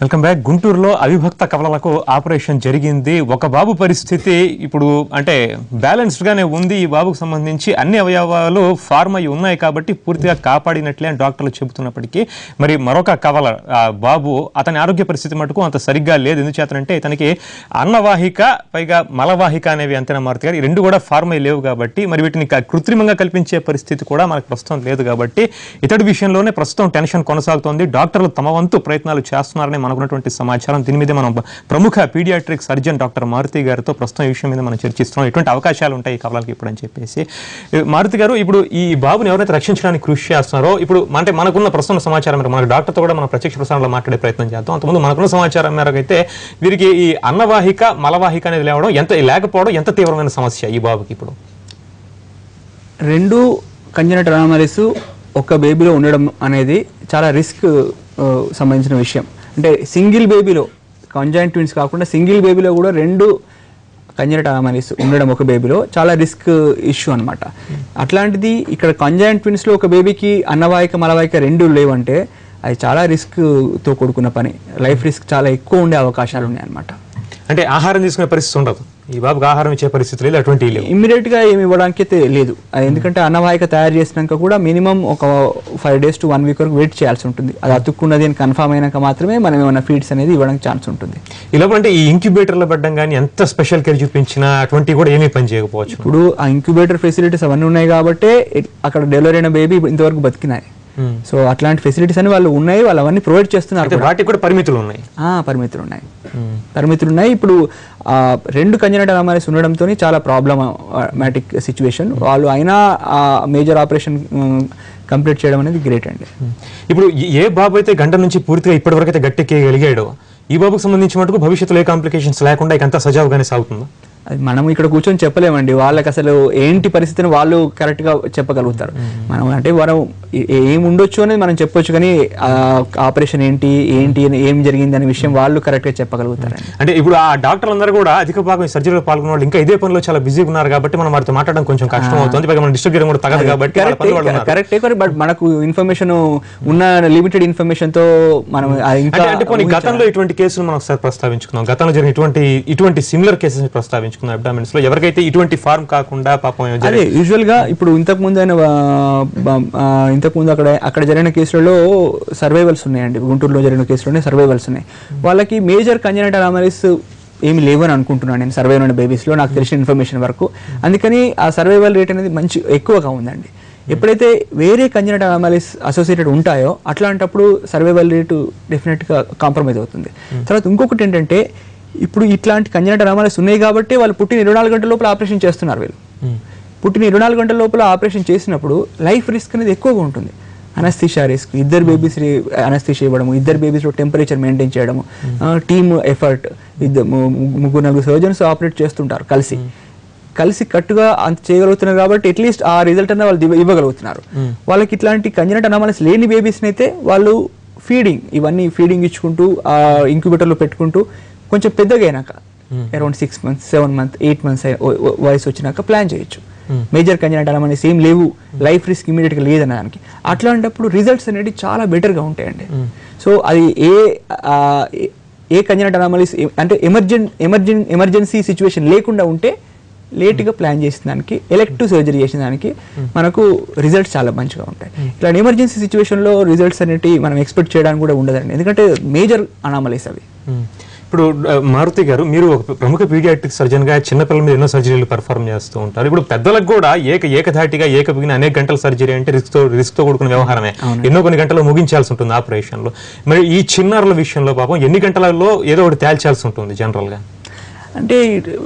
Welcome back. గుంటూరులో అవిభక్త కవలలకు operation జరిగింది. ఒక బాబు పరిస్థితి ఇప్పుడు అంటే బ్యాలెన్స్డ్ గానే ఉంది. ఈ బాబుకు సంబంధించి అన్ని అవయవాలు ఫార్మ్ అయి ఉన్నాయి కాబట్టి పూర్తిగా కాపాడినట్లే అని డాక్టర్లు చెబుతున్నప్పటికీ మరి మరొక కవల బాబు అతని ఆరోగ్య పరిస్థితి మటుకు అంత సరిగ్గా లేదు. ఎందుచేతనంటే ఇతనికి అన్నవాహిక పైగా మలవాహిక అనేవి అంతేనా మారుతి గారు, ఈ రెండు కూడా ఫార్మ్ అయి లేవు కాబట్టి మరి వీటిని కృత్రిమంగా కల్పించే పరిస్థితి కూడా మనకు ప్రస్తుతం లేదు కాబట్టి ఇతడి విషయంలోనే ప్రస్తుతం టెన్షన్ కొనసాగుతోంది. డాక్టర్లు తమ వంతు ప్రయత్నాలు చేస్తున్నారని మనకున్నటువంటి సమాచారం. దీని మీద మనం ప్రముఖ పీడియాట్రిక్ సర్జన్ డాక్టర్ మారుతి గారితో ప్రస్తుతం ఈ విషయం మీద మనం చర్చిస్తున్నాం. ఎటువంటి అవకాశాలు ఉంటాయి ఈ కవలకి ఇప్పుడు అని చెప్పేసి. మారుతి గారు, ఇప్పుడు ఈ బాబుని ఎవరైతే రక్షించడానికి కృషి చేస్తున్నారో ఇప్పుడు అంటే మనకున్న ప్రస్తుత సమాచారం మేరకు మన డాక్టర్తో కూడా మనం ప్రత్యక్ష ప్రసారంలో మాట్లాడే ప్రయత్నం చేద్దాం. అంతకుముందు మనకున్న సమాచారం మేరకు అయితే వీరికి ఈ అన్నవాహిక మలవాహిక అనేది లేకపోవడం ఎంత తీవ్రమైన సమస్య ఈ బాబుకి? ఇప్పుడు రెండు కంజనైటల్ అనామలీస్ ఒక బేబీలో ఉండడం అనేది చాలా రిస్క్ సంబంధించిన విషయం. అంటే సింగిల్ బేబీలో కంజనైటల్ ట్విన్స్ కాకుండా సింగిల్ బేబీలో కూడా రెండు కంజనైటల్ అనామలీస్ ఉండడం ఒక బేబీలో చాలా రిస్క్ ఇష్యూ అనమాట. అట్లాంటిది ఇక్కడ కంజనైటల్ ట్విన్స్లో ఒక బేబీకి అన్నవాహిక మలవాహిక రెండు లేవంటే అది చాలా రిస్క్తో కూడుకున్న పని. లైఫ్ రిస్క్ చాలా ఎక్కువ ఉండే అవకాశాలు ఉన్నాయన్నమాట. అంటే ఆహారం తీసుకునే పరిస్థితి ఉండదు ఈ బాబుకి, ఆహారం ఇచ్చే పరిస్థితి లేదు, అటువంటి ఇమ్మీడియట్ గా ఏమి ఇవ్వడానికి అయితే లేదు. ఎందుకంటే అన్నవాహిక తయారు చేసినాక కూడా మినిమం ఒక 5 days to 1 week వరకు వెయిట్ చేయాల్సి ఉంటుంది. అది అతుక్కున్నది అని కన్ఫర్మ్ అయినాక మాత్రమే మనం ఏమైనా ఫీడ్స్ అనేది ఇవ్వడానికి ఛాన్స్ ఉంటుంది. ఇలా అంటే ఈ ఇంక్యుబేటర్లో పెట్టడం కానీ ఎంత స్పెషల్ కేర్ చూపించినా అటువంటి కూడా ఏమీ పని చేయకపోవచ్చు. ఇప్పుడు ఆ ఇంక్యుబేటర్ ఫెసిలిటీస్ అవన్నీ ఉన్నాయి కాబట్టి అక్కడ డెలివరీ అయిన బేబీ ఇంతవరకు బతికినాయి. సో అట్లాంటి ఫెసిలిటీస్ అని వాళ్ళు ఉన్నాయి, వాళ్ళు అవన్నీ ప్రొవైడ్ చేస్తున్నారు. వాటికి కూడా పరిమితులు ఉన్నాయి. పరిమితులు ఉన్నాయి. ఇప్పుడు రెండు కంజనైటల్ అనామలీస్ ఉండడంతో చాలా ప్రాబ్లమాటిక్ సిచ్యువేషన్. వాళ్ళు అయినా మేజర్ ఆపరేషన్ కంప్లీట్ చేయడం అనేది గ్రేట్ అండి. ఇప్పుడు ఏ బాబు అయితే గంట నుంచి పూర్తిగా ఇప్పటివరకు అయితే గట్టెక్కగలిగాడో ఈ బాబుకు సంబంధించి మటుకు భవిష్యత్తులో ఏ కాంప్లికేషన్స్ లేకుండా ఇకంతా సజావుగానే సాగుతుందా? అది మనం ఇక్కడ కూర్చొని చెప్పలేమండి. వాళ్ళకి అసలు ఏంటి పరిస్థితిని వాళ్ళు కరెక్ట్గా చెప్పగలుగుతారు. మనం అంటే మనం ఏం ఉండొచ్చు అనేది మనం చెప్పొచ్చు, కానీ ఆపరేషన్ ఏంటి ఏం జరిగింది అనే విషయం వాళ్ళు కరెక్ట్గా చెప్పగలుగుతారు. అంటే ఇప్పుడు ఆ డాక్టర్లు అందరూ కూడా అధిక భాగం సర్జరీలో పాల్గొన్న వాళ్ళు ఇంకా ఇదే పనిలో చాలా బిజీగా ఉన్నారు కాబట్టి మనం వారితో మాట్లాడడం కొంచెం కష్టం అవుతుంది. మనం డిస్టర్బ్ చేయడం కూడా తగదు కాబట్టి కరెక్టే. బట్ మనకు ఇన్ఫర్మేషన్ ఉన్న లిమిటెడ్ ఇన్ఫర్మేషన్ తో మనం గతంలో ఇటువంటి కేసులు మనం ఒకసారి ప్రస్తావించుకున్నాం. గతంలో జరిగిన ఇటువంటి సిమిలర్ కేసెస్ ప్రస్తావించుకున్నాం. అబ్డామిన్స్ లో ఎవరికైతే ఇటువంటి ఫార్మ్ కాకుండా పాపం అదే యూజువల్ గా ఇప్పుడు ఇంతకు ముందు అక్కడ జరిగిన కేసులలో సర్వైవల్స్ ఉన్నాయండి. గుంటూరులో జరిగిన కేసులోనే సర్వైవల్స్ ఉన్నాయి. వాళ్ళకి మేజర్ కంజనైటల్ అనామలీస్ ఏమి లేవని అనుకుంటున్నాను నేను. సర్వైవల్ అయిన బేబీస్లో నాకు తెలిసిన ఇన్ఫర్మేషన్ వరకు. అందుకని ఆ సర్వైవల్ రేట్ అనేది మంచి ఎక్కువగా ఉందండి. ఎప్పుడైతే వేరే కంజనైటల్ అనామలీస్ అసోసియేటెడ్ ఉంటాయో అట్లాంటప్పుడు సర్వైవల్ రేటు డెఫినెట్గా కాంప్రమైజ్ అవుతుంది. తర్వాత ఇంకొకటి ఏంటంటే ఇప్పుడు ఇట్లాంటి కంజనైటల్ అనామలీస్ ఉన్నాయి కాబట్టి వాళ్ళు పుట్టిన 24 గంటల లోపల ఆపరేషన్ చేస్తున్నారు. వీళ్ళు పుట్టిన 24 గంటల లోపల ఆపరేషన్ చేసినప్పుడు లైఫ్ రిస్క్ అనేది ఎక్కువగా ఉంటుంది. అనస్థీషియా రిస్క్, ఇద్దరు బేబీస్ అనస్థీషియా ఇవ్వడము, ఇద్దరు బేబీస్లో టెంపరేచర్ మెయింటైన్ చేయడము, టీమ్ ఎఫర్ట్, 3-4 సర్జన్స్ ఆపరేట్ చేస్తుంటారు కలిసి కట్టుగా అంత చేయగలుగుతున్నారు కాబట్టి అట్లీస్ట్ ఆ రిజల్ట్ అన్న వాళ్ళు ఇవ్వగలుగుతున్నారు. వాళ్ళకి ఇట్లాంటి కంజనైటల్ అనామలీస్ లేని బేబీస్ని అయితే వాళ్ళు ఫీడింగ్ ఇచ్చుకుంటూ ఆ ఇంక్యుబేటర్లో పెట్టుకుంటూ కొంచెం పెద్దగా అయినాక అరౌండ్ 6 months, 7 months, 8 months వయసు వచ్చినాక ప్లాన్ చేయొచ్చు. మేజర్ కంజనైటల్ అనామలీస్ ఏం లేవు, లైఫ్ రిస్క్ ఇమీడియట్గా లేదనడానికి. అట్లాంటప్పుడు రిజల్ట్స్ అనేవి చాలా బెటర్గా ఉంటాయండి. సో అది ఏ కంజనైటల్ అనామలీస్ అంటే ఎమర్జెన్సీ సిచ్యువేషన్ లేకుండా ఉంటే లేట్గా ప్లాన్ చేసిన దానికి, ఎలెక్టివ్ సర్జరీ చేసిన దానికి మనకు రిజల్ట్స్ చాలా మంచిగా ఉంటాయి. ఇట్లాంటి ఎమర్జెన్సీ సిచ్యువేషన్లో రిజల్ట్స్ అనేవి మనం ఎక్స్పెక్ట్ చేయడానికి కూడా ఉండదండి, ఎందుకంటే మేజర్ అనామలీస్ అవి. ఇప్పుడు మారుతి గారు, మీరు ఒక ప్రముఖ పీడియాట్రిక్ సర్జన్ గా చిన్నపిల్లల మీద ఎన్నో సర్జరీలు పర్ఫార్మ్ చేస్తూ ఉంటారు. ఇప్పుడు పెద్దలకు కూడా ఏకధాటిగా ఏకపిగిన అనేక గంటల సర్జరీ అంటే రిస్క్ తో కూడుకున్న వ్యవహారమే. ఎన్నో కొన్ని గంటల్లో ముగించాల్సి ఉంటుంది ఆపరేషన్ లో. మరి ఈ చిన్నారుల విషయంలో పాపం ఎన్ని గంటలలో ఏదో ఒకటి తేల్చాల్సి ఉంటుంది జనరల్ గా? అంటే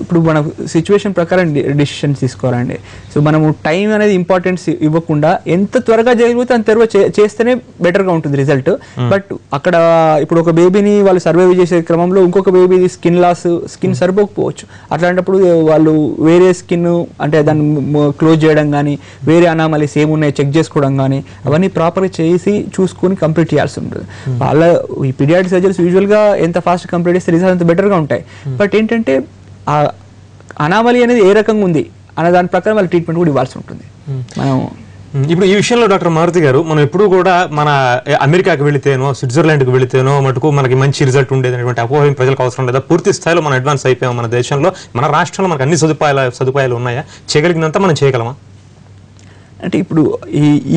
ఇప్పుడు మన సిచ్యువేషన్ ప్రకారం డిసిషన్స్ తీసుకోవాలండి. సో మనము టైం అనేది ఇంపార్టెన్స్ ఇవ్వకుండా ఎంత త్వరగా జరిగితే అంత త్వరగా చేస్తేనే బెటర్గా ఉంటుంది రిజల్ట్. బట్ అక్కడ ఇప్పుడు ఒక బేబీని వాళ్ళు సర్వైవ్ చేసే క్రమంలో ఇంకొక బేబీ స్కిన్ సరిపోకపోవచ్చు. అట్లాంటప్పుడు వాళ్ళు వేరే స్కిన్ అంటే దాన్ని క్లోజ్ చేయడం కానీ, వేరే అనామలీస్ ఏమున్నాయి చెక్ చేసుకోవడం కానీ అవన్నీ ప్రాపర్గా చేసి చూసుకొని కంప్లీట్ చేయాల్సి ఉంటుంది. వాళ్ళ ఈ పీడియాట్రిక్ సర్జరీస్ యూజువల్గా ఎంత ఫాస్ట్ కంప్లీట్ చేస్తే రిజల్ట్ అంత బెటర్గా ఉంటాయి. బట్ ఏంటంటే ఆ అనామలీ అనేది ఏ రకంగా ఉంది అనే దాని ప్రకారం వాళ్ళ ట్రీట్మెంట్ కూడా ఇవ్వాల్సి ఉంటుంది. మనం ఇప్పుడు ఈ విషయంలో డాక్టర్ మారుతి గారు మనం ఎప్పుడు కూడా మన అమెరికాకి వెళితేనో స్విట్జర్లాండ్కి వెళితేనో మటుకు మనకి మంచి రిజల్ట్ ఉండేది అనేటువంటి అపోహ ప్రజలకు అవసరం లేదా, పూర్తి స్థాయిలో మనం అడ్వాన్స్ అయిపోయాం మన దేశంలో, మన రాష్ట్రంలో మనకు అన్ని సదుపాయాలు ఉన్నాయా, చేయగలిగినంత మనం చేయగలమా? అంటే ఇప్పుడు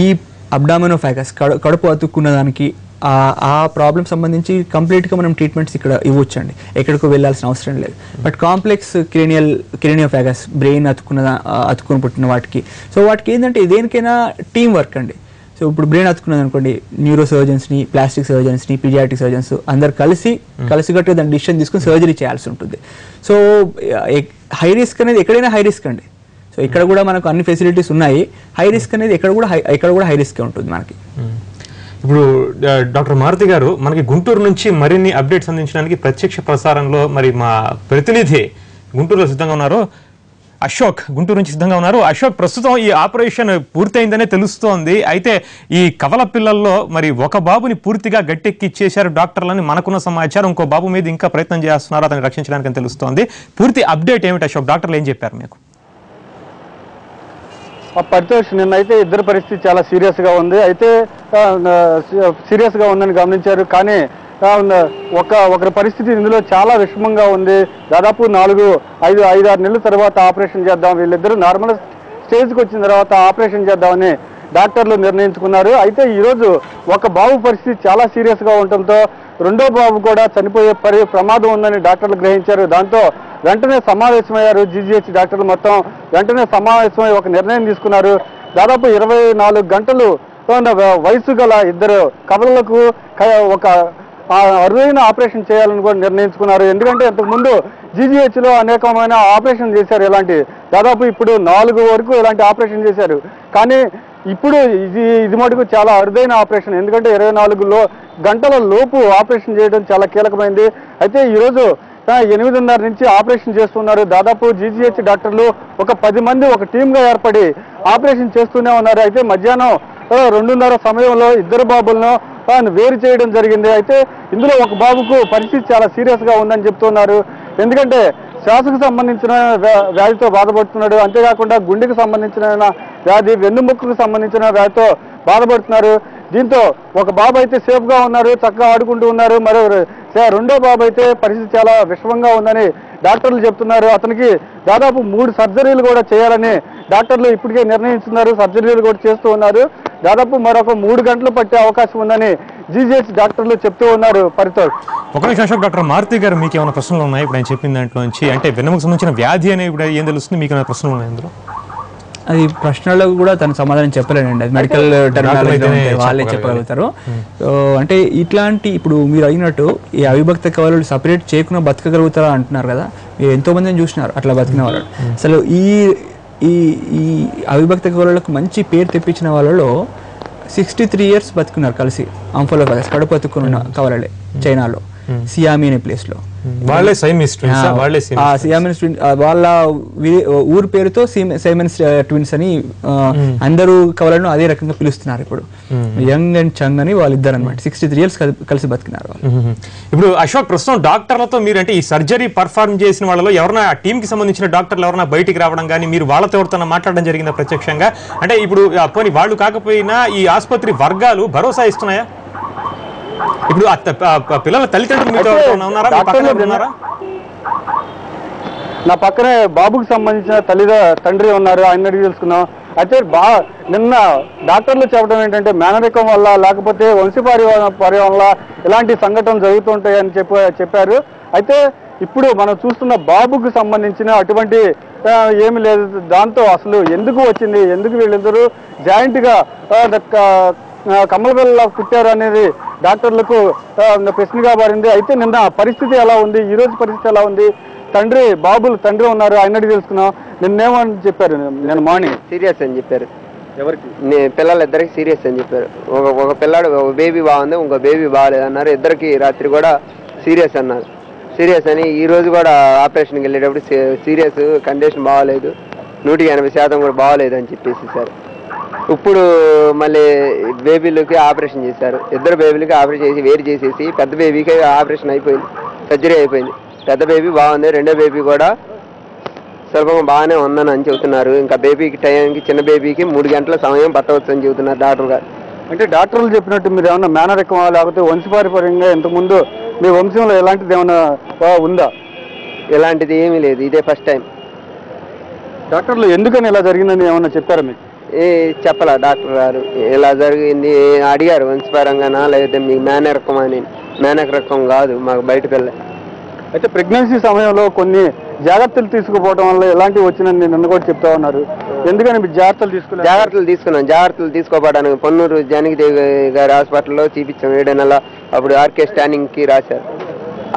ఈ అబ్డామినోఫాగస్ కడుపు అతుక్కున్న దానికి ఆ ప్రాబ్లం సంబంధించి కంప్లీట్గా మనం ట్రీట్మెంట్స్ ఇక్కడ ఇవ్వచ్చండి, ఎక్కడికో వెళ్ళాల్సిన అవసరం లేదు. బట్ కాంప్లెక్స్ క్రేనియోఫాగస్ బ్రెయిన్ అతుక్కుని పుట్టిన వాటికి, సో వాటికి ఏంటంటే దేనికైనా టీం వర్క్ అండి. సో ఇప్పుడు బ్రెయిన్ అతుక్కున్నది అనుకోండి, న్యూరో సర్జన్స్ని, ప్లాస్టిక్ సర్జన్స్ని, పీడియాట్రిక్ సర్జన్స్ అందరు కలిసికట్టుగా దాని డిసిషన్ తీసుకుని సర్జరీ చేయాల్సి ఉంటుంది. సో హై రిస్క్ అనేది ఎక్కడైనా హై రిస్క్ అండి. సో ఇక్కడ కూడా మనకు అన్ని ఫెసిలిటీస్ ఉన్నాయి, హై రిస్క్ అనేది ఎక్కడ కూడా హై రిస్క్ ఉంటుంది మనకి. ఇప్పుడు డాక్టర్ మారుతి గారు, మనకి గుంటూరు నుంచి మరిన్ని అప్డేట్స్ అందించడానికి ప్రత్యక్ష ప్రసారంలో మరి మా ప్రతినిధి గుంటూరులో సిద్ధంగా ఉన్నారు, అశోక్ గుంటూరు నుంచి సిద్ధంగా ఉన్నారు. అశోక్, ప్రస్తుతం ఈ ఆపరేషన్ పూర్తయిందనే తెలుస్తోంది. అయితే ఈ కవల పిల్లల్లో మరి ఒక బాబుని పూర్తిగా గట్టెక్కిచ్చేశారు డాక్టర్లని మనకున్న సమాచారం. ఇంకో బాబు మీద ఇంకా ప్రయత్నం చేస్తున్నారు అతన్ని రక్షించడానికి అని తెలుస్తోంది. పూర్తి అప్డేట్ ఏమిటి అశోక్? డాక్టర్లు ఏం చెప్పారు మీకు? పరితోష్, నిన్నైతే ఇద్దరి పరిస్థితి చాలా సీరియస్గా ఉంది. అయితే సీరియస్గా ఉందని గమనించారు, కానీ ఒకరి పరిస్థితి ఇందులో చాలా విషమంగా ఉంది. దాదాపు 4-5-6 నెలల తర్వాత ఆపరేషన్ చేద్దాం, వీళ్ళిద్దరూ నార్మల్ స్టేజ్కి వచ్చిన తర్వాత ఆపరేషన్ చేద్దామని డాక్టర్లు నిర్ణయించుకున్నారు. అయితే ఈరోజు ఒక బాబు పరిస్థితి చాలా సీరియస్గా ఉండటంతో రెండో బాబు కూడా చనిపోయే ప్రమాదం ఉందని డాక్టర్లు గ్రహించారు. దాంతో వెంటనే సమావేశమయ్యారు జీజీహెచ్ డాక్టర్లు. మొత్తం వెంటనే సమావేశమై ఒక నిర్ణయం తీసుకున్నారు. దాదాపు 24 గంటలు వయసు గల ఇద్దరు కవలలకు ఒక అరుదైన ఆపరేషన్ చేయాలని కూడా నిర్ణయించుకున్నారు. ఎందుకంటే ఇంతకుముందు జీజీహెచ్లో అనేకమైన ఆపరేషన్ చేశారు, ఇలాంటి దాదాపు ఇప్పుడు 4 వరకు ఇలాంటి ఆపరేషన్ చేశారు. కానీ ఇప్పుడు ఇది మటుకు చాలా అరుదైన ఆపరేషన్, ఎందుకంటే 24 గంటల లోపు ఆపరేషన్ చేయడం చాలా కీలకమైంది. అయితే ఈరోజు 8:30 నుంచి ఆపరేషన్ చేస్తున్నారు. దాదాపు జీజీహెచ్ డాక్టర్లు ఒక 10 మంది ఒక టీమ్గా ఏర్పడి ఆపరేషన్ చేస్తూనే ఉన్నారు. అయితే మధ్యాహ్నం 2:30 సమయంలో ఇద్దరు బాబులను వేరు చేయడం జరిగింది. అయితే ఇందులో ఒక బాబుకు పరిస్థితి చాలా సీరియస్గా ఉందని చెప్తున్నారు. ఎందుకంటే శ్వాసకు సంబంధించిన వ్యాధితో బాధపడుతున్నాడు, అంతేకాకుండా గుండెకు సంబంధించిన వ్యాధి, వెన్నుముక్కకు సంబంధించిన వ్యాధితో బాధపడుతున్నారు. దీంతో ఒక బాబు అయితే సేఫ్గా ఉన్నారు, చక్కగా ఆడుకుంటూ ఉన్నారు. మరో రెండో బాబు అయితే పరిస్థితి చాలా విషమంగా ఉందని డాక్టర్లు చెప్తున్నారు. అతనికి దాదాపు 3 సర్జరీలు కూడా చేయాలని డాక్టర్లు ఇప్పటికే నిర్ణయించున్నారు, సర్జరీలు కూడా చేస్తూ ఉన్నారు. దాదాపు మరొక 3 గంటలు పట్టే అవకాశం ఉందని జీజీహెచ్ డాక్టర్లు చెప్తూ ఉన్నారు. పరితోష్, ఒక నిమిషం డాక్టర్ మారుతి గారు, మీకు ఏమైనా ప్రశ్నలు ఉన్నాయి ఇప్పుడు ఆయన చెప్పిన దాంట్లో నుంచి? అంటే వెన్నెముకు సంబంధించిన వ్యాధి అనేది ఇప్పుడు ఏం తెలుస్తుంది, మీకు ఏమైనా ప్రశ్నలు ఉన్నాయి అందులో? అది ప్రశ్నలకు కూడా తను సమాధానం చెప్పలేనండి, అది మెడికల్ టెర్మినాలజీ వాళ్ళే చెప్పగలుగుతారు. అంటే ఇట్లాంటి ఇప్పుడు మీరు అయినట్టు ఈ అవిభక్త కవలలు సపరేట్ చేయకుండా బతకగలుగుతారా అంటున్నారు కదా, మీరు ఎంతో మందిని చూసినారు అట్లా బతికిన వాళ్ళు. అసలు ఈ ఈ అవిభక్త కవలలకు మంచి పేరు తెప్పించిన వాళ్ళలో 63 years బతుకున్నారు కలిసి అంఫోలోఫాగస్ కడుపు అతుక్కున్న కవలలే చైనాలో, సియామి అనే ప్లేస్లో. వాళ్ళే సైమన్స్ ట్విన్స్, వాళ్ళే సియామిన్స్ వాళ్ళ ఊరు పేరుతో సైమన్స్ ట్విన్స్ అని అందరూ కవలను అదే రకంగా పిలుస్తున్నారు ఇప్పుడు. యంగ్ అండ్ చంగ్ అని వాళ్ళిద్దరు అనమాట 63 years కలిసి బతికినారు వాళ్ళు. ఇప్పుడు అశోక్, ప్రస్తుతం డాక్టర్లతో మీరు అంటే ఈ సర్జరీ పర్ఫార్మ్ చేసిన వాళ్ళలో ఎవరైనా ఆ టీమ్ కి సంబంధించిన డాక్టర్లు ఎవరైనా బయటికి రావడం కానీ మీరు వాళ్ళతో ఎవరితో మాట్లాడడం జరిగిందా ప్రత్యక్షంగా? అంటే ఇప్పుడు పోనీ వాళ్ళు కాకపోయినా ఈ ఆసుపత్రి వర్గాలు భరోసా ఇస్తున్నాయా? ఇప్పుడు పిల్లల తల్లిదండ్రులు ఉన్నారా? నా పక్కనే బాబుకు సంబంధించిన తండ్రి ఉన్నారు, ఆయన అడిగి తెలుసుకున్నాం. అయితే నిన్న డాక్టర్లు చెప్పడం ఏంటంటే మేనరికం వల్ల లేకపోతే వంశపార్యం వల్ల ఇలాంటి సంఘటనలు జరుగుతుంటాయని చెప్పారు. అయితే ఇప్పుడు మనం చూస్తున్న బాబుకు సంబంధించిన అటువంటి ఏమి లేదు. దాంతో అసలు ఎందుకు వచ్చింది, ఎందుకు వీళ్ళిద్దరూ జాయింట్గా కమలబెల్ల పుట్టారు అనేది డాక్టర్లకు ప్రశ్నగా మారింది. అయితే నిన్న పరిస్థితి ఎలా ఉంది, ఈ రోజు పరిస్థితి ఎలా ఉంది? బాబులు తండ్రి ఉన్నారు, ఆయన అడిగి తెలుసుకున్నాం. నిన్నేమని చెప్పారు? నేను మార్నింగ్ సీరియస్ అని చెప్పారు. ఎవరికి? పిల్లలిద్దరికి సీరియస్ అని చెప్పారు. ఒక పిల్లాడు ఒక బేబీ బాగుంది, ఇంకో బేబీ బాగాలేదు అన్నారు. ఇద్దరికి రాత్రి కూడా సీరియస్ అన్నారు. సీరియస్ అని ఈ రోజు కూడా ఆపరేషన్కి వెళ్ళేటప్పుడు సీరియస్ కండిషన్ బాగాలేదు, 180% కూడా బాగాలేదు అని చెప్పేసి సార్. ఇప్పుడు మళ్ళీ బేబీలకి ఆపరేషన్ చేశారు. ఇద్దరు బేబీలకి ఆపరేషన్ చేసి వేరు చేసేసి పెద్ద బేబీకి ఆపరేషన్ అయిపోయింది, సర్జరీ అయిపోయింది. పెద్ద బేబీ బాగుంది, రెండో బేబీ కూడా సులభంగా బాగానే ఉందని అని చెబుతున్నారు. ఇంకా బేబీకి టైంకి చిన్న బేబీకి 3 గంటల సమయం పట్టవచ్చు అని చెబుతున్నారు డాక్టర్ గారు. అంటే డాక్టర్లు చెప్పినట్టు మీరు ఏమన్నా మేనరికమా లేకపోతే వంశపారంపర్యంగా ఇంతకుముందు మీ వంశంలో ఎలాంటిది ఏమైనా ఉందా? ఎలాంటిది ఏమీ లేదు, ఇదే ఫస్ట్ టైం. డాక్టర్లు ఎందుకని ఇలా జరిగిందని ఏమన్నా చెప్పారా మీకు? చెప్పలా డాక్టర్ గారు. ఇలా జరిగింది అడిగారు, వంశపరంగానా లేకపోతే మీ మేనరకం అని. మేనరకం కాదు, మాకు బయట పిల్ల. అయితే ప్రెగ్నెన్సీ సమయంలో కొన్ని జాగ్రత్తలు తీసుకుపోవడం వల్ల ఎలాంటివి వచ్చిందని నిన్న కూడా చెప్తా ఉన్నారు. ఎందుకని మీరు జాగ్రత్తలు తీసుకున్నాం. జాగ్రత్తలు తీసుకోపోవడానికి పొన్నూరు జానకిదేవి గారి హాస్పిటల్లో చూపించాం 7 నెలల. అప్పుడు ఆర్కే స్టానింగ్కి రాశారు.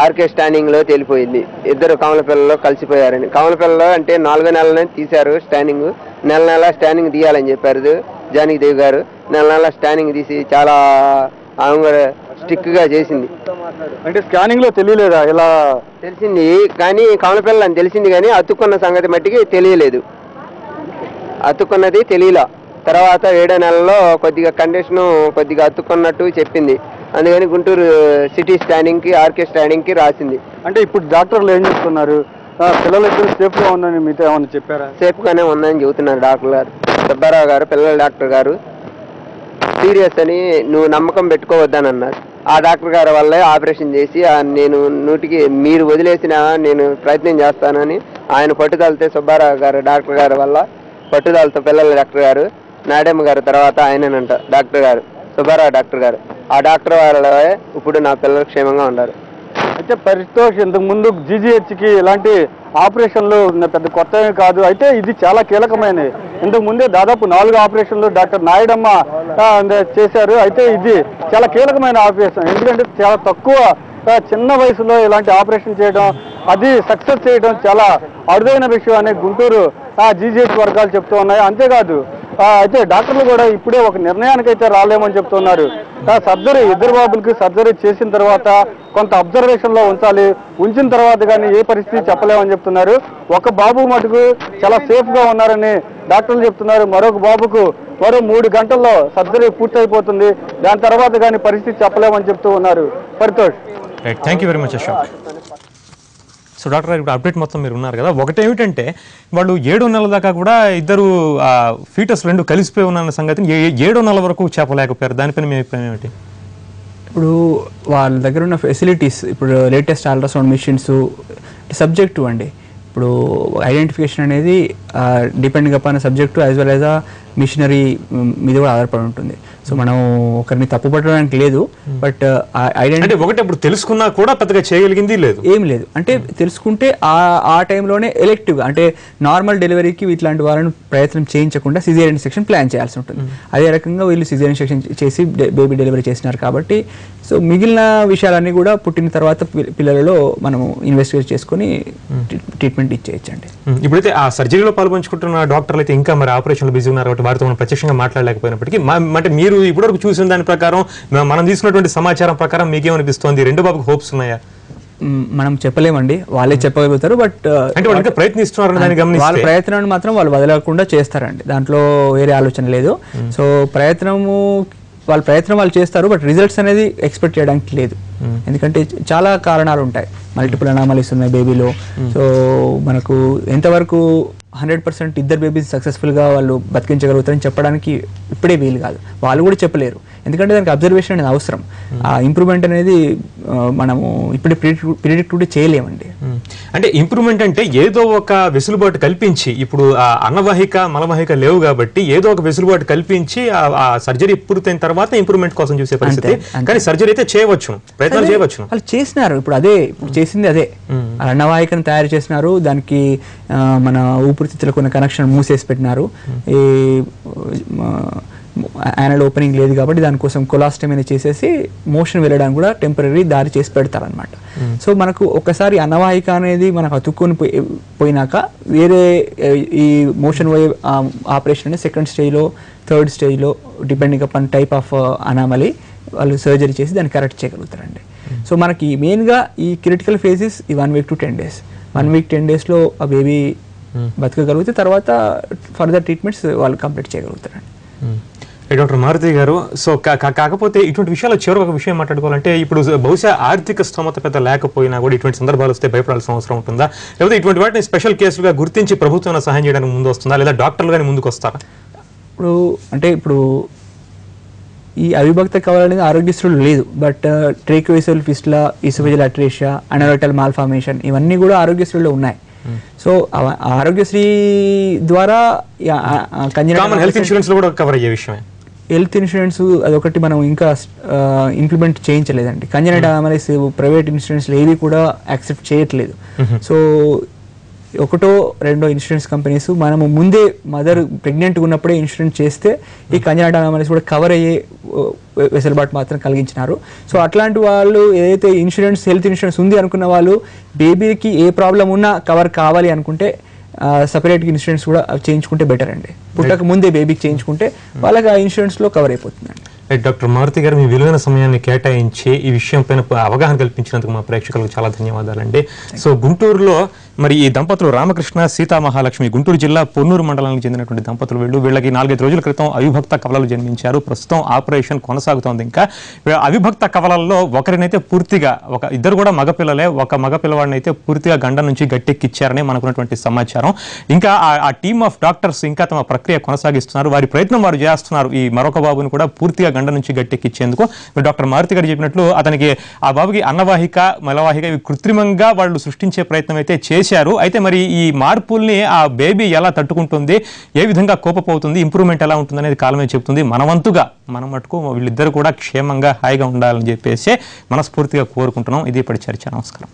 ఆర్కే స్టానింగ్లో తేలిపోయింది. ఇద్దరు కమల పిల్లలు కలిసిపోయారని. కమల పిల్లలు అంటే 4వ నెలనే తీశారు స్టానింగ్. నెల స్టానింగ్ తీయాలని చెప్పారు జానకిదేవి గారు. నెల స్టానింగ్ తీసి చాలా స్టిక్గా చేసింది. అంటే స్కానింగ్ లో తెలియలేదా? ఇలా తెలిసింది కానీ కమల పిల్లలు అని తెలిసింది, కానీ అతుక్కున్న సంగతి మట్టికి తెలియలేదు. అతుక్కున్నది తెలియలా. తర్వాత 7వ నెలలో కొద్దిగా కండిషను కొద్దిగా అతుక్కున్నట్టు చెప్పింది. అందుకని గుంటూరు సిటీ స్కానింగ్కి ఆర్కే స్కానింగ్కి రాసింది. అంటే ఇప్పుడు డాక్టర్లు ఏం చెప్తున్నారు? పిల్లలకి సేఫ్గా ఉందని మీతో ఏమన్నా చెప్పారా? సేఫ్గానే ఉందని చెబుతున్నారు డాక్టర్ గారు. సుబ్బారావు గారు పిల్లల డాక్టర్ గారు. సీరియస్ అని నువ్వు నమ్మకం పెట్టుకోవద్దని అన్నారు. ఆ డాక్టర్ గారి వల్లే ఆపరేషన్ చేసి నేను మీరు వదిలేసిన నేను ప్రయత్నం చేస్తానని ఆయన పట్టుదలతో సుబ్బారావు గారు డాక్టర్ గారి వల్ల పట్టుదలతో పిల్లల డాక్టర్ గారు నాడమ్మ గారు తర్వాత ఆయననంట డాక్టర్ గారు సుబ్బారావు డాక్టర్ గారు. ఆ డాక్టర్ వల్లే ఇప్పుడు నా పిల్లలు క్షేమంగా ఉన్నారు. అయితే పరితోష్ ఇంతకు ముందు జీజీహెచ్కి ఇలాంటి ఆపరేషన్లు పెద్ద కొత్తవి కాదు. అయితే ఇది చాలా కీలకమైనది. ఇంతకు ముందే దాదాపు 4 ఆపరేషన్లు డాక్టర్ నాయుడమ్మ చేశారు. అయితే ఇది చాలా కీలకమైన ఆపరేషన్. ఎందుకంటే చాలా తక్కువ చిన్న వయసులో ఇలాంటి ఆపరేషన్ చేయడం, అది సక్సెస్ చేయడం చాలా అరుదైన విషయం అని గుంటూరు జీజీహెచ్ వర్గాలు చెప్తూ ఉన్నాయి. అంతేకాదు అయితే డాక్టర్లు కూడా ఇప్పుడే ఒక నిర్ణయానికి అయితే రాలేమని చెప్తున్నారు. సర్జరీ ఇద్దరు బాబులకి సర్జరీ చేసిన తర్వాత కొంత అబ్జర్వేషన్లో ఉంచాలి. ఉంచిన తర్వాత కానీ ఏ పరిస్థితి చెప్పలేమని చెప్తున్నారు. ఒక బాబు మటుకు చాలా సేఫ్గా ఉన్నారని డాక్టర్లు చెప్తున్నారు. మరొక బాబుకు మరో 3 గంటల్లో సర్జరీ పూర్తయిపోతుంది. దాని తర్వాత కానీ పరిస్థితి చెప్పలేమని చెప్తూ ఉన్నారు. Paritosh, thank you very much Ashok. So doctor గారు ఇప్పుడు అప్డేట్ మొత్తం మీరు ఉన్నారు కదా. ఒకటి ఏమిటంటే వాళ్ళు 7 నెలల దాకా కూడా ఇద్దరు ఫీటస్ 2 కలిసిపోయి ఉన్న సంగతిని 7 నెలల వరకు చెప్పలేకపోయారు. దానిపైన మీ అభిప్రాయం ఏమిటి? ఇప్పుడు వాళ్ళ దగ్గర ఉన్న ఫెసిలిటీస్, ఇప్పుడు లేటెస్ట్ అల్ట్రాసౌండ్ మిషన్స్ సబ్జెక్టు అండి. ఇప్పుడు ఐడెంటిఫికేషన్ అనేది depending upon subject as well as machinery మీద కూడా ఆధారపడి ఉంటుంది. సో మనం ఒకరిని తప్పుపట్టడానికి లేదు. బట్ ఐడెంటిటీ ఒకటి ఇప్పుడు తెలుసుకున్నా కూడా పెద్దగా చేయగలిగింది లేదు, ఏం లేదు. అంటే తెలుసుకుంటే ఆ టైంలోనే ఎలెక్టివ్గా అంటే నార్మల్ డెలివరీకి ఇట్లాంటి వాళ్ళని ప్రయత్నం చేయించకుండా సిజేరియన్ సెక్షన్ ప్లాన్ చేయాల్సి ఉంటుంది. అదే రకంగా వీళ్ళు సిజేరియన్ సెక్షన్ చేసి బేబీ డెలివరీ చేసినారు కాబట్టి సో మిగిలిన విషయాలన్నీ కూడా పుట్టిన తర్వాత పిల్లలలో మనము ఇన్వెస్టిగేట్ చేసుకుని ట్రీట్మెంట్ ఇచ్చేయచ్చండి. ఇప్పుడైతే ఆ సర్జరీలో పాల్పంచుకుంటున్న డాక్టర్లు అయితే ఇంకా మరి ఆపరేషన్లు బిజీ ఉన్నారు కాబట్టి వారితో మనం ప్రత్యక్షంగా మాట్లాడలేకపోయినప్పటికీ అంటే మీరు ఇప్పటివరకు చూసిన దాని ప్రకారం మనం తీసుకున్నటువంటి సమాచారం ప్రకారం మీకేమనిపిస్తోంది? 2 బాబుకి హోప్స్ ఉన్నాయా? మనం చెప్పలేమండి, వాళ్ళే చెప్పగలుగుతారు. బట్ అంటే వాళ్ళు ఇంకా ప్రయత్నిస్తున్నారు, దాన్ని గమనిస్తే వాళ్ళ ప్రయత్నాన్ని మాత్రం వాళ్ళు వదలకుండా చేస్తారండి. దాంట్లో వేరే ఆలోచన లేదు. సో వాళ్ళ ప్రయత్నం వాళ్ళు చేస్తారు. బట్ రిజల్ట్స్ అనేది ఎక్స్పెక్ట్ చేయడానికి లేదు. ఎందుకంటే చాలా కారణాలు ఉంటాయి. మల్టిపుల్ అనామలీస్ ఉన్నాయి బేబీలో. సో మనకు ఎంతవరకు 100% ఇద్దరు బేబీస్ సక్సెస్ఫుల్గా వాళ్ళు బతికించగలుగుతారని చెప్పడానికి ఇప్పుడే వీలు కాదు. వాళ్ళు కూడా చెప్పలేరు. ఎందుకంటే దానికి అబ్జర్వేషన్ అనేది అవసరం. ఆ ఇంప్రూవ్మెంట్ అనేది మనము ఇప్పుడు ప్రిడిక్ట్ చేయలేమండి. అంటే ఇంప్రూవ్మెంట్ అంటే ఏదో ఒక వెసులుబాటు కల్పించి, ఇప్పుడు అన్నవాహిక మలవాహిక లేవు కాబట్టి ఏదో ఒక వెసులుబాటు కల్పించి ఆ సర్జరీ పూర్తయిన తర్వాత ఇంప్రూవ్మెంట్ కోసం చూసే పరిస్థితి. కానీ సర్జరీ అయితే చేయవచ్చు, ప్రయత్నాలు చేయవచ్చు. వాళ్ళు చేసినారు. ఇప్పుడు చేసింది అదే. అన్నవాహికను తయారు చేసినారు. దానికి మన ఊపిరితిత్తులకు ఉన్న కనెక్షన్ మూసేసి పెట్టినారు. ఈ యానల్ ఓపెనింగ్ లేదు కాబట్టి దానికోసం కొలాస్టమీ చేసేసి మోషన్ వెళ్ళడానికి కూడా టెంపరీ దారి చేసి పెడతారనమాట. సో మనకు ఒకసారి అన్నవాహిక అనేది మనకు అతుక్కొని పోయినాక వేరే ఈ మోషన్ పోయే ఆపరేషన్ అనేది 2nd స్టేజ్లో 3rd స్టేజ్లో depending upon type of anomaly వాళ్ళు సర్జరీ చేసి దాన్ని కరెక్ట్ చేయగలుగుతారండి. సో మనకి మెయిన్గా ఈ క్రిటికల్ ఫేజెస్ ఈ 1 week to 10 days. 1 week 10 daysలో ఆ బేబీ బతకగలిగితే తర్వాత ఫర్దర్ ట్రీట్మెంట్స్ వాళ్ళు కంప్లీట్ చేయగలుగుతారండి. డాక్టర్ మారుతి గారు, సో కాకపోతే ఇటువంటి విషయాలు చివరికి ఒక విషయం మాట్లాడుకోవాలంటే ఇప్పుడు బహుశా ఆర్థిక స్తోమత పెద్ద లేకపోయినా కూడా ఇటువంటి సందర్భాలు వస్తే భయపడాల్సిన అవసరం ఉంటుందా, లేకపోతే ఇటువంటి వాటిని స్పెషల్ కేసులుగా గుర్తించి ప్రభుత్వం సహాయం చేయడానికి ముందు వస్తుందా, లేదా డాక్టర్లు కానీ ముందుకు వస్తారా? ఇప్పుడు ఈ అవిభక్త కవల అనేది ఆరోగ్యశ్రీలో లేదు, బట్ ట్రేకోయిసల్ ఫిస్టులా, ఈసోఫేజియల్ అట్రేషియా, అనరోటల్ మాల్ఫార్మేషన్ ఇవన్నీ కూడా ఆరోగ్యశ్రీలో ఉన్నాయి. సో ఆరోగ్యశ్రీ ద్వారా హెల్త్ ఇన్సూరెన్స్ లో కూడా కవర్ అయ్యే విషయమే. హెల్త్ ఇన్సూరెన్స్ అదొకటి మనం ఇంకా ఇంప్లిమెంట్ చేయించలేదండి. కంజనైటల్ అనామలీస్ ప్రైవేట్ ఇన్సూరెన్స్లు ఏవి కూడా యాక్సెప్ట్ చేయట్లేదు. సో ఒకటో రెండో ఇన్సూరెన్స్ కంపెనీస్ మనము ముందే మదర్ ప్రెగ్నెంట్గా ఉన్నప్పుడే ఇన్సూరెన్స్ చేస్తే ఈ కంజనైటల్ అనామలీస్ కూడా కవర్ అయ్యే వెసులుబాటు మాత్రం కలిగించినారు. సో అట్లాంటి వాళ్ళు ఏదైతే హెల్త్ ఇన్సూరెన్స్ ఉంది అనుకున్న వాళ్ళు బేబీకి ఏ ప్రాబ్లం ఉన్నా కవర్ కావాలి అనుకుంటే సపరేట్గా ఇన్సూరెన్స్ కూడా చేయించుకుంటే బెటర్ అండి. పుట్టక ముందే బేబీకి చేయించుకుంటే వాళ్ళకి ఆ ఇన్సూరెన్స్లో కవర్ అయిపోతుందండి. డాక్టర్ మారుతి గారు, మీ విలువైన సమయాన్ని కేటాయించి ఈ విషయం పైన అవగాహన కల్పించినందుకు మా ప్రేక్షకులకు చాలా ధన్యవాదాలండి. సో గుంటూరులో మరి ఈ దంపతులు రామకృష్ణ సీతా మహాలక్ష్మి గుంటూరు జిల్లా పొన్నూరు మండలానికి చెందినటువంటి దంపతులు వీళ్ళకి 4-5 రోజుల క్రితం అవిభక్త కవలలు జన్మించారు. ప్రస్తుతం ఆపరేషన్ కొనసాగుతోంది. ఇంకా అవిభక్త కవలల్లో ఒకరినైతే పూర్తిగా ఇద్దరు కూడా మగపిల్లలే, ఒక మగపిల్లవాడిని అయితే పూర్తిగా గండ నుంచి గట్టెక్కిచ్చారని మనకున్నటువంటి సమాచారం. ఇంకా ఆ టీమ్ ఆఫ్ డాక్టర్స్ ఇంకా తమ ప్రక్రియ కొనసాగిస్తున్నారు. వారి ప్రయత్నం వారు చేస్తున్నారు ఈ మరొక బాబుని కూడా పూర్తిగా గండ నుంచి గట్టెక్కిచ్చేందుకు. డాక్టర్ మారుతి గారు చెప్పినట్లు అతనికి ఆ బాబుకి అన్నవాహిక మలవాహిక ఇవి కృత్రిమంగా వాళ్ళు సృష్టించే ప్రయత్నం అయితే చేశారు. అయితే మరి ఈ మార్పుల్ని ఆ బేబీ ఎలా తట్టుకుంటుంది, ఏ విధంగా కోపపోతుంది, ఇంప్రూవ్మెంట్ ఎలా ఉంటుంది అనేది కాలమే చెప్తుంది. మనవంతుగా మనం మటుకు వీళ్ళిద్దరు కూడా క్షేమంగా హాయిగా ఉండాలని చెప్పేసి మనస్ఫూర్తిగా కోరుకుంటున్నాం. ఇది ఇప్పటి చర్చ. నమస్కారం.